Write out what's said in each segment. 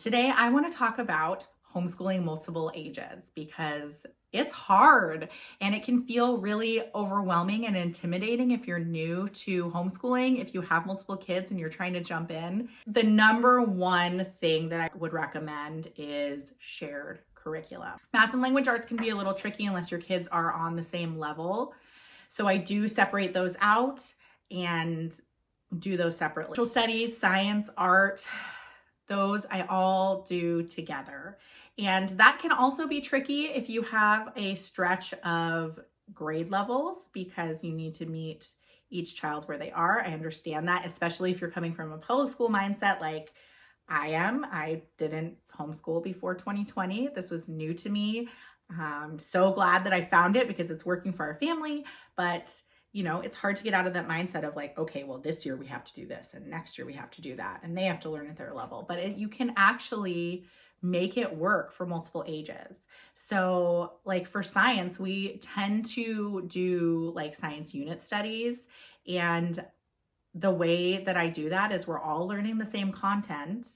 Today, I want to talk about homeschooling multiple ages because it's hard and it can feel really overwhelming and intimidating if you're new to homeschooling, if you have multiple kids and you're trying to jump in. The number one thing that I would recommend is shared curriculum. Math and language arts can be a little tricky unless your kids are on the same level. So I do separate those out and do those separately. Social studies, science, art, those I all do together. And that can also be tricky if you have a stretch of grade levels because you need to meet each child where they are. I understand that, especially if you're coming from a public school mindset like I am. I didn't homeschool before 2020. This was new to me. I'm so glad that I found it because it's working for our family, but it's hard to get out of that mindset of like, okay, well, this year we have to do this and next year we have to do that and they have to learn at their level. But you can actually make it work for multiple ages. So like for science, we tend to do like science unit studies. And the way that I do that is we're all learning the same content,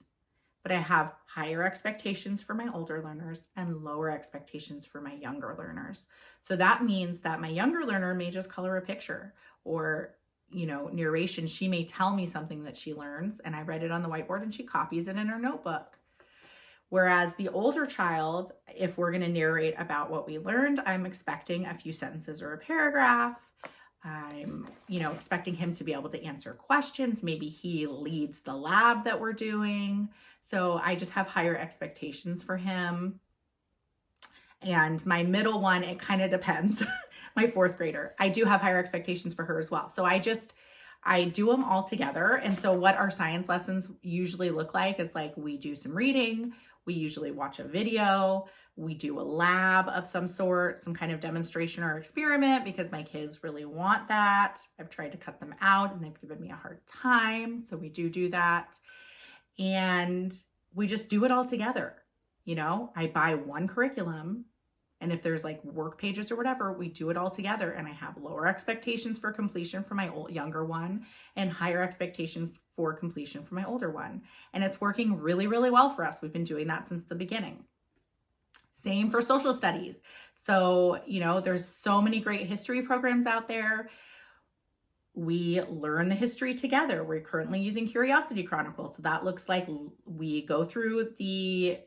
but I have higher expectations for my older learners and lower expectations for my younger learners. So that means that my younger learner may just color a picture or, narration. She may tell me something that she learns and I write it on the whiteboard and she copies it in her notebook. Whereas the older child, if we're going to narrate about what we learned, I'm expecting a few sentences or a paragraph. I'm, expecting him to be able to answer questions. Maybe he leads the lab that we're doing. So I just have higher expectations for him. And my middle one, it kind of depends. My fourth grader, I do have higher expectations for her as well. So I do them all together. And so what our science lessons usually look like is like we do some reading, we usually watch a video, we do a lab of some sort, some kind of demonstration or experiment because my kids really want that. I've tried to cut them out and they've given me a hard time. So we do that. And we just do it all together. I buy one curriculum. And if there's like work pages or whatever, we do it all together. And I have lower expectations for completion for my younger one and higher expectations for completion for my older one. And it's working really, really well for us. We've been doing that since the beginning. Same for social studies. So, there's so many great history programs out there. We learn the history together. We're currently using Curiosity Chronicles. So that looks like we go through the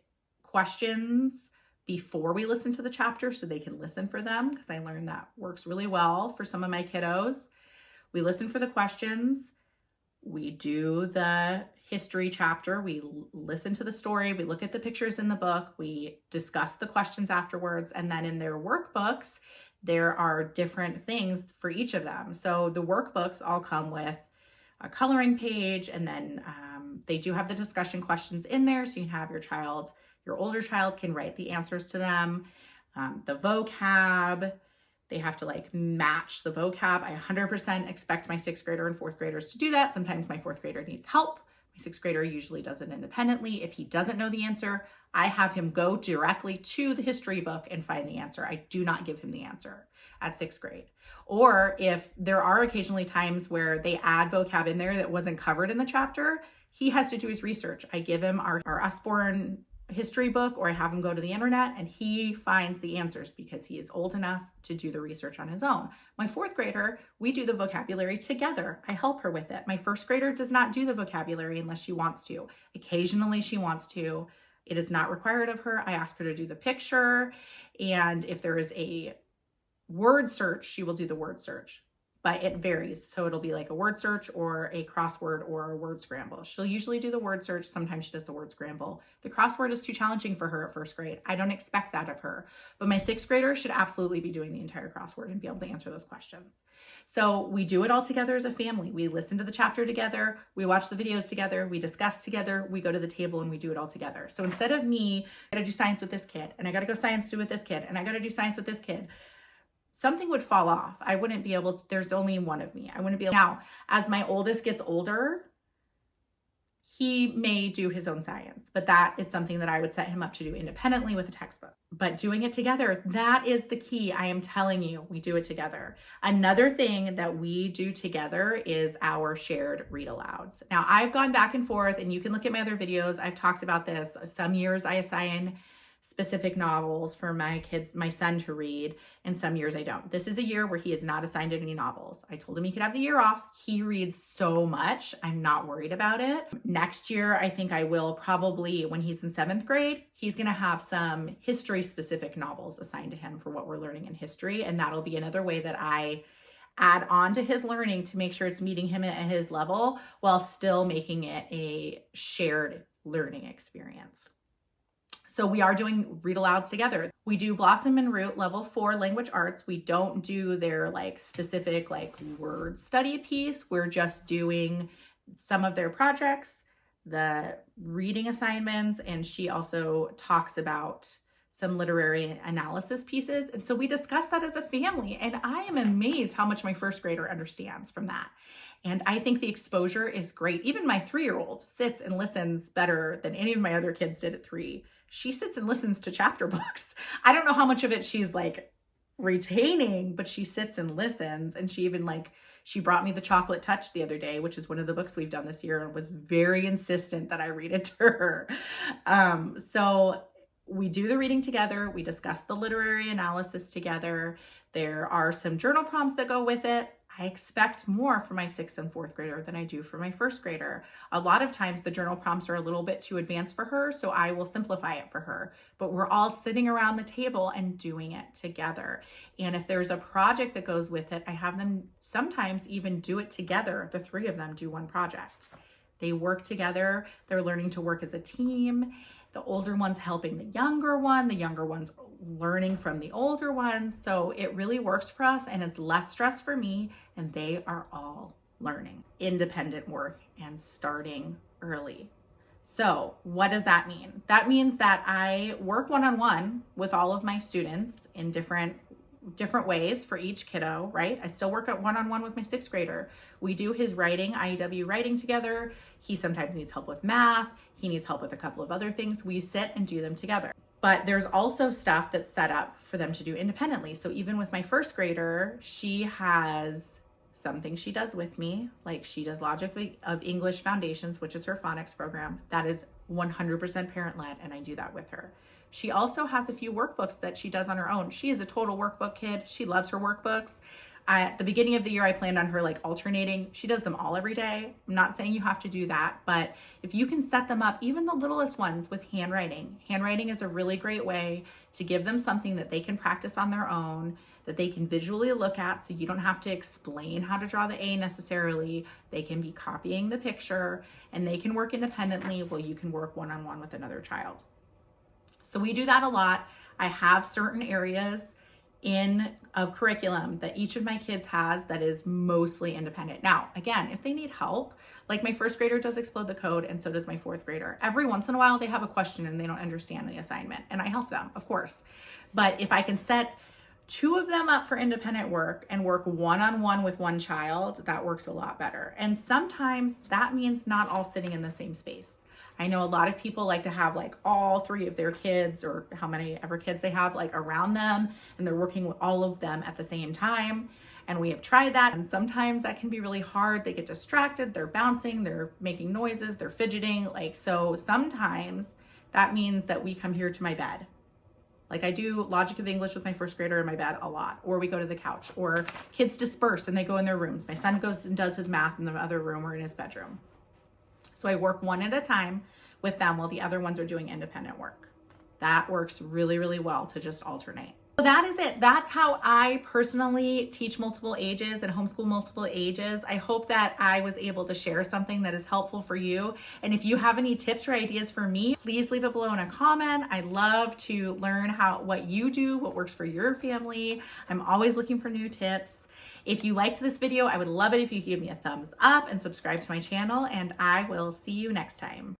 questions before we listen to the chapter so they can listen for them, because I learned that works really well for some of my kiddos. We listen for the questions. We do the history chapter. We listen to the story. We look at the pictures in the book. We discuss the questions afterwards. And then in their workbooks, there are different things for each of them. So the workbooks all come with a coloring page, and then they do have the discussion questions in there. So you can have your older child can write the answers to them. The vocab, they have to like match the vocab. I 100% expect my sixth grader and fourth graders to do that. Sometimes my fourth grader needs help. My sixth grader usually does it independently. If he doesn't know the answer, I have him go directly to the history book and find the answer. I do not give him the answer at sixth grade. Or if there are occasionally times where they add vocab in there that wasn't covered in the chapter, he has to do his research. I give him our Usborne history book, or I have him go to the internet and he finds the answers because he is old enough to do the research on his own. My fourth grader, we do the vocabulary together. I help her with it. My first grader does not do the vocabulary unless she wants to. Occasionally she wants to. It is not required of her. I ask her to do the picture, and if there is a word search, she will do the word search. But it varies. So it'll be like a word search or a crossword or a word scramble. She'll usually do the word search. Sometimes she does the word scramble. The crossword is too challenging for her at first grade. I don't expect that of her. But my sixth grader should absolutely be doing the entire crossword and be able to answer those questions. So we do it all together as a family. We listen to the chapter together. We watch the videos together. We discuss together. We go to the table and we do it all together. So instead of me, I got to do science with this kid and I got to go science do with this kid and I got to do science with this kid, something would fall off. I wouldn't be able to, there's only one of me. I wouldn't be able. Now, as my oldest gets older, He may do his own science, but that is something that I would set him up to do independently with a textbook. But doing it together, that is the key. I am telling you, we do it together. Another thing that we do together is our shared read alouds. Now, I've gone back and forth, and you can look at my other videos. I've talked about this. Some years I assign specific novels for my son to read, and some years I don't. This is a year where he is not assigned any novels. I told him he could have the year off. He reads so much. I'm not worried about it. Next year, I think I will probably, when he's in 7th grade, he's going to have some history specific novels assigned to him for what we're learning in history. And that'll be another way that I add on to his learning to make sure it's meeting him at his level while still making it a shared learning experience. So we are doing read alouds together. We do Blossom and Root level 4 language arts. We don't do their like specific like word study piece. We're just doing some of their projects, the reading assignments, and she also talks about some literary analysis pieces. And so we discuss that as a family, and I am amazed how much my 1st grader understands from that. And I think the exposure is great. Even my 3-year-old sits and listens better than any of my other kids did at 3. She sits and listens to chapter books. I don't know how much of it she's like retaining, but she sits and listens. And she even she brought me The Chocolate Touch the other day, which is one of the books we've done this year, and was very insistent that I read it to her. So we do the reading together. We discuss the literary analysis together. There are some journal prompts that go with it. I expect more for my 6th and 4th grader than I do for my 1st grader. A lot of times the journal prompts are a little bit too advanced for her, so I will simplify it for her. But we're all sitting around the table and doing it together. And if there's a project that goes with it, I have them sometimes even do it together. The 3 of them do one project. They work together. They're learning to work as a team. The older one's helping the younger one's learning from the older ones. So it really works for us, and it's less stress for me, and they are all learning independent work and starting early. So what does that mean? That means that I work one-on-one with all of my students in different ways for each kiddo, right? I still work at one-on-one with my 6th grader. We do his writing, IEW writing together. He sometimes needs help with math. He needs help with a couple of other things. We sit and do them together. But there's also stuff that's set up for them to do independently. So even with my 1st grader, she has something she does with me, like she does Logic of English Foundations, which is her phonics program. That is 100% parent-led, and I do that with her. She also has a few workbooks that she does on her own. She is a total workbook kid. She loves her workbooks. At the beginning of the year, I planned on her alternating. She does them all every day. I'm not saying you have to do that, but if you can set them up, even the littlest ones with handwriting. Handwriting is a really great way to give them something that they can practice on their own, that they can visually look at, so you don't have to explain how to draw the A necessarily. They can be copying the picture, and they can work independently while you can work one-on-one with another child. So we do that a lot. I have certain areas of curriculum that each of my kids has that is mostly independent. Now, again, if they need help, like my 1st grader does Explode the Code, and so does my 4th grader. Every once in a while, they have a question and they don't understand the assignment, and I help them, of course. But if I can set 2 of them up for independent work and work one-on-one with one child, that works a lot better. And sometimes that means not all sitting in the same space. I know a lot of people like to have all 3 of their kids, or how many ever kids they have, around them, and they're working with all of them at the same time. And we have tried that, and sometimes that can be really hard. They get distracted, they're bouncing, they're making noises, they're fidgeting. So sometimes that means that we come here to my bed. I do Logic of English with my 1st grader in my bed a lot, or we go to the couch, or kids disperse and they go in their rooms. My son goes and does his math in the other room or in his bedroom. So I work one at a time with them while the other ones are doing independent work. That works really, really well to just alternate. So that is it. That's how I personally teach multiple ages and homeschool multiple ages. I hope that I was able to share something that is helpful for you. And if you have any tips or ideas for me, please leave it below in a comment. I love to learn what you do, what works for your family. I'm always looking for new tips. If you liked this video, I would love it if you give me a thumbs up and subscribe to my channel, and I will see you next time.